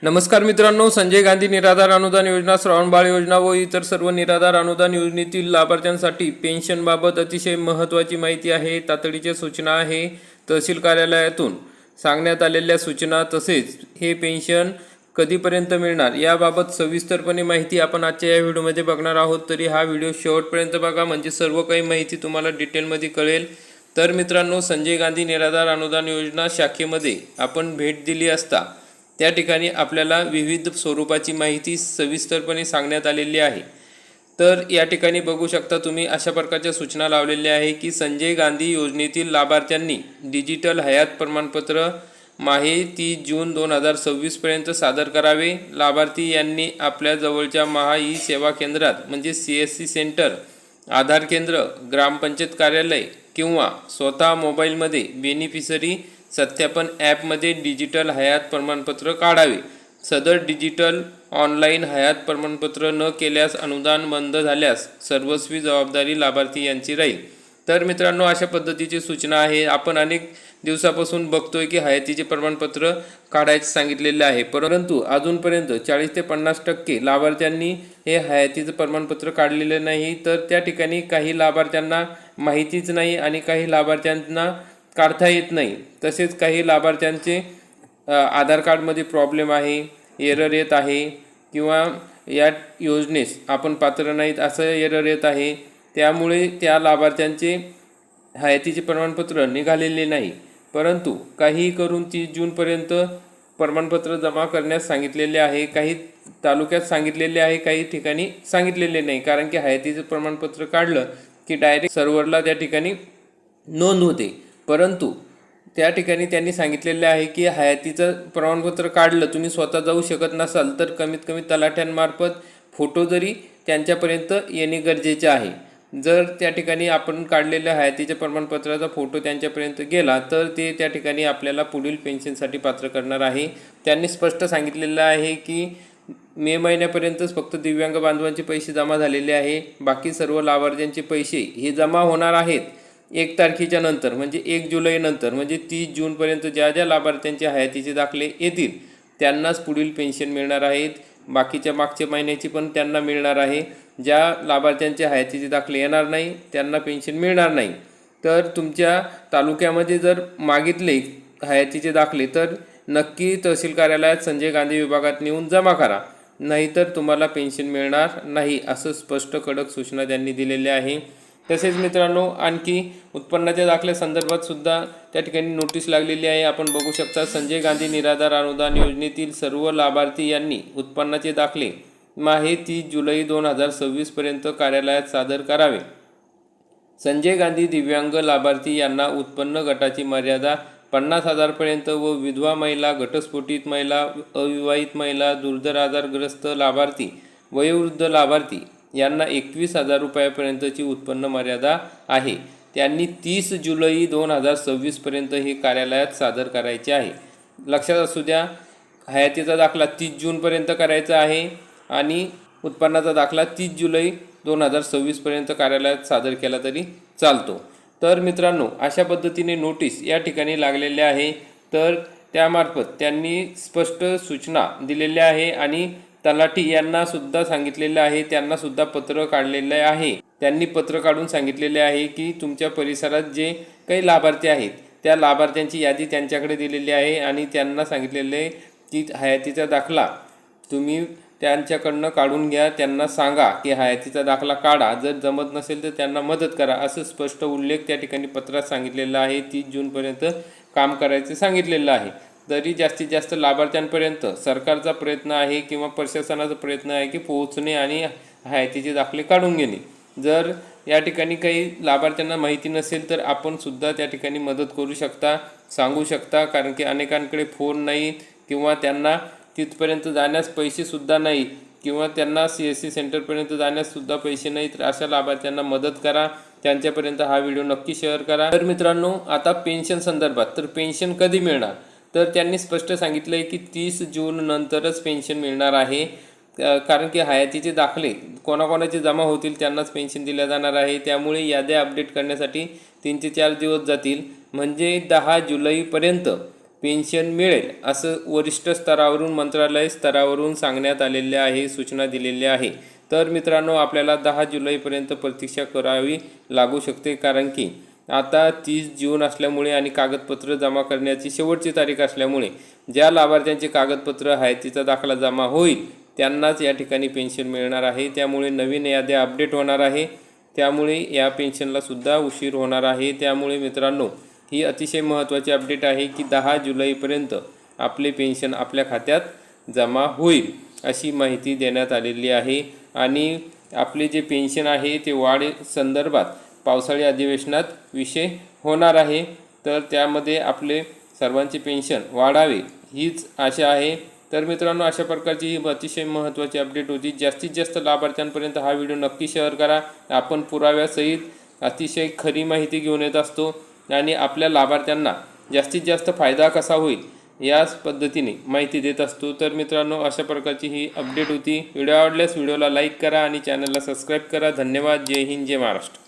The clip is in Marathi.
नमस्कार मित्रांनो, संजय गांधी निराधार अनुदान योजना, श्रावणबाळ योजना व इतर सर्व निराधार अनुदान योजनेतील लाभार्थ्यांसाठी पेन्शनबाबत अतिशय महत्त्वाची माहिती आहे. तातडीच्या सूचना आहे. तहसील कार्यालयातून सांगण्यात आलेल्या सूचना तसेच हे पेन्शन कधीपर्यंत मिळणार याबाबत सविस्तरपणे माहिती आपण आजच्या या व्हिडिओमध्ये बघणार आहोत. तरी हा व्हिडिओ शेवटपर्यंत बघा, म्हणजे सर्व काही माहिती तुम्हाला डिटेलमध्ये कळेल. तर मित्रांनो, संजय गांधी निराधार अनुदान योजना शाखेमध्ये आपण भेट दिली असता त्या ठिकाणी आपल्याला विविध स्वरूपाची माहिती सविस्तरपणे सांगण्यात आलेली आहे. तर या ठिकाणी बघू शकता तुम्ही, अशा प्रकारच्या सूचना लावलेल्या आहे की संजय गांधी योजनेतील लाभार्थ्यांनी डिजिटल हयात प्रमाणपत्र माहे 30 जून 2026 पर्यंत सादर करावे. लाभार्थी यांनी आपल्या जवळच्या महा ई सेवा केंद्रात म्हणजे CSC सेंटर, आधार केंद्र, ग्रामपंचायत कार्यालय किंवा स्वतः मोबाईलमध्ये बेनिफिशरी सत्यापन ॲपमध्ये डिजिटल हयात प्रमाणपत्र काढावे. सदर डिजिटल ऑनलाईन हयात प्रमाणपत्र न केल्यास अनुदान बंद झाल्यास सर्वस्वी जबाबदारी लाभार्थी यांची राहील. तर मित्रांनो, अशा पद्धतीची सूचना आहे. आपण अनेक दिवसापासून बघतोय की हयातीचे प्रमाणपत्र काढायचे सांगितलेले आहे, परंतु अजूनपर्यंत 40 ते 50% लाभार्थ्यांनी हे हयातीचं प्रमाणपत्र काढलेलं नाही. तर त्या ठिकाणी काही लाभार्थ्यांना माहितीच नाही आणि काही लाभार्थ्यांना काढता येत नाही. तसेच काही लाभार्थ्यांचे आधार कार्डमध्ये प्रॉब्लेम आहे, एरर येत आहे किंवा या योजनेस आपण पात्र नाहीत असं एरर येत आहे. त्यामुळे त्या लाभार्थ्यांचे हयातीचे प्रमाणपत्र निघालेले नाही. परंतु काही करून 30 जूनपर्यंत प्रमाणपत्र जमा करण्यास सांगितलेले आहे. काही तालुक्यात सांगितलेले आहे, काही ठिकाणी सांगितलेले नाही. कारण की हयातीचं प्रमाणपत्र काढलं की डायरेक्ट सर्व्हरला त्या ठिकाणी नोंद होते. परंतु त्या ठिकाणी त्यांनी सांगितलेले आहे की हयातीचं प्रमाणपत्र काढलं, तुम्ही स्वतः जाऊ शकत नसाल तर कमीत कमी तलाठ्यांमार्फत फोटो जरी त्यांच्यापर्यंत येणे गरजेचे आहे. जर त्या ठिकाणी आपण काढलेल्या हयातीच्या प्रमाणपत्राचा फोटो त्यांच्यापर्यंत गेला तर ते त्या ठिकाणी आपल्याला पुढील पेन्शनसाठी पात्र करणार आहे. त्यांनी स्पष्ट सांगितलेलं आहे की मे महिन्यापर्यंतच फक्त दिव्यांग बांधवांचे पैसे जमा झालेले आहे. बाकी सर्व लाभार्थ्यांचे पैसे हे जमा होणार आहेत 1 तारखेच्या नंतर, म्हणजे 1 जुलैनंतर, म्हणजे 30 जूनपर्यंत ज्या ज्या लाभार्थ्यांचे हयातीचे दाखले येतील त्यांनाच पुढील पेन्शन मिळणार आहेत. बाकीच्या मागच्या महिन्याची पण त्यांना मिळणार आहे. ज्या लाभार्थ्यांचे हयातीचे दाखले येणार नाही त्यांना पेन्शन मिळणार नाही. तर तुमच्या तालुक्यामध्ये जर मागितले हयातीचे दाखले तर नक्की तहसील कार्यालयात संजय गांधी विभागात नेऊन जमा करा, नाहीतर तुम्हाला पेन्शन मिळणार नाही, असं स्पष्ट कडक सूचना त्यांनी दिलेल्या आहे. तसेच मित्रांनो, आणखी उत्पन्नाच्या दाखल्यासंदर्भात सुद्धा त्या ठिकाणी नोटीस लागलेली आहे. आपण बघू शकता, संजय गांधी निराधार अनुदान योजनेतील सर्व लाभार्थी यांनी उत्पन्नाचे दाखले माहे 30 जुलै 2026 पर्यंत कार्यालयात सादर करावे. संजय गांधी दिव्यांग लाभार्थी यांना उत्पन्न गटाची मर्यादा 50,000 पर्यंत व विधवा महिला, घटस्फोटित महिला, अविवाहित महिला, दुर्धर आजारग्रस्त लाभार्थी, वयोवृद्ध लाभार्थी यांना 21,000 रुपयापर्यंतची उत्पन्न मर्यादा आहे. त्यांनी 30 जुलै 2026 पर्यंत हे कार्यालयात सादर करायचे आहे. लक्षात असू द्या, हयातीचा दाखला 30 जूनपर्यंत करायचा आहे आणि उत्पन्नाचा दाखला 30 जुलै 2026 पर्यंत कार्यालयात सादर केला तरी चालतो. तर मित्रांनो, अशा पद्धतीने नोटीस या ठिकाणी लागलेल्या आहे. तर त्यामार्फत त्यांनी स्पष्ट सूचना दिलेल्या आहे आणि तलाठी यांना सुद्धा सांगितलेलं आहे, त्यांना सुद्धा पत्र काढलेलं आहे. त्यांनी पत्र काढून सांगितलेले आहे की तुमच्या परिसरात जे काही लाभार्थी आहेत त्या लाभार्थ्यांची यादी त्यांच्याकडे दिलेली आहे आणि त्यांना सांगितलेलं आहे की हयातीचा दाखला तुम्ही त्यांच्याकडनं काढून घ्या. त्यांना सांगा की हयातीचा दाखला काढा, जर जमत नसेल तर त्यांना मदत करा, असं स्पष्ट उल्लेख त्या ठिकाणी पत्रात सांगितलेला आहे. 30 जूनपर्यंत काम करायचं सांगितलेलं आहे. तरी जास्तीत जास्त लाभार्थ्यांपर्यंत सरकारचा प्रयत्न आहे किंवा प्रशासनाचा प्रयत्न आहे की पोहोचणे आणि हयातीचे दाखले काढून घेणे. जर या ठिकाणी काही लाभार्थ्यांना माहिती नसेल तर आपण सुद्धा त्या ठिकाणी मदत करू शकता, सांगू शकता. कारण की अनेकांकडे फोन नाही किंवा त्यांना तिथपर्यंत जाण्यास पैसेसुद्धा नाही किंवा त्यांना CSC सेंटरपर्यंत जाण्याससुद्धा पैसे नाहीत. तर अशा लाभार्थ्यांना मदत करा, त्यांच्यापर्यंत हा व्हिडिओ नक्की शेअर करा. तर मित्रांनो, आता पेन्शन संदर्भात, तर पेन्शन कधी मिळणार, तर त्यांनी स्पष्ट सांगितलं आहे की 30 जून नंतरच पेन्शन मिळणार आहे. कारण की हयातीचे दाखले कोणाकोणाचे जमा होतील त्यांनाच पेन्शन दिल्या जाणार आहे. त्यामुळे याद्या अपडेट करण्यासाठी 3 ते 4 दिवस जातील. म्हणजे 10 जुलैपर्यंत पेन्शन मिळेल असं वरिष्ठ स्तरावरून मंत्रालय स्तरावरून सांगण्यात आलेले आहे, सूचना दिलेल्या आहे। तर मित्रांनो आपल्याला 10 जुलैपर्यंत प्रतीक्षा करावी लागू शकते, कारण की आता 30 जून असल्यामुळे आणि कागदपत्र जमा करण्याची शेवटची तारीख असल्यामुळे ज्या लाभार्थ्यांचे कागदपत्र आहे तिचा दाखला जमा होईल त्यांनाच या ठिकाणी पेन्शन मिळणार आहे। त्यामुळे नवीन याद्या अपडेट होणार आहे, त्यामुळे या पेन्शनला सुद्धा उशीर होणार आहे। त्यामुळे मित्रांनो ही अतिशय महत्त्वाची अपडेट आहे की 10 जुलैपर्यंत आपले पेन्शन आपल्या खात्यात जमा होईल अशी माहिती देण्यात आलेली आहे। आणि आपले जे पेन्शन आहे ते वाढ संदर्भात पावसाळी अधिवेशनात विषय होणार आहे, तर त्यामध्ये आपले सर्वांचे पेन्शन वाढावे हीच आशा आहे। तर मित्रांनो अशा प्रकारची ही अतिशय महत्त्वाची अपडेट होती। जास्तीत जास्त लाभार्थ्यांपर्यंत हा व्हिडिओ नक्की शेअर करा। आपण पुराव्यासहित अतिशय खरी माहिती घेऊन येत असतो आणि आपल्या लाभार्थ्यांना जास्तीत जास्त फायदा कसा होईल याच पद्धतीने माहिती देत असतो। तर मित्रांनो अशा प्रकारची ही अपडेट होती। व्हिडिओ आवडल्यास व्हिडिओला लाईक करा आणि चॅनलला सबस्क्राईब करा। धन्यवाद। जय हिंद, जय महाराष्ट्र।